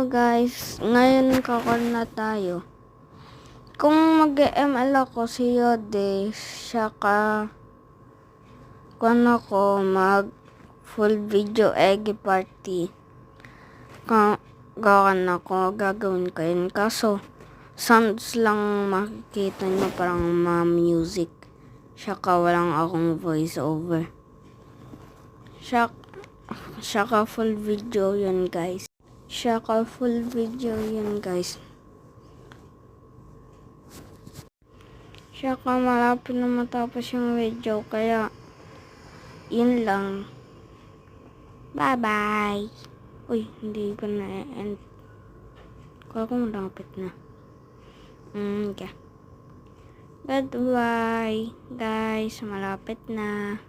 Hello guys, ngayon kakon na tayo. Kung mag-ML ako si Yode, saka kung ako mag full video egg party. Gawan ako, gagawin ko yun. Kaso, sounds lang makikita nyo, parang music. Saka walang akong voice over. Saka full video yun guys. Saka malapit na matapos yung video, kaya yun lang. Bye-bye. Uy, hindi pa na-end. Kaya kung malapit na. Okay. Goodbye, guys. Malapit na.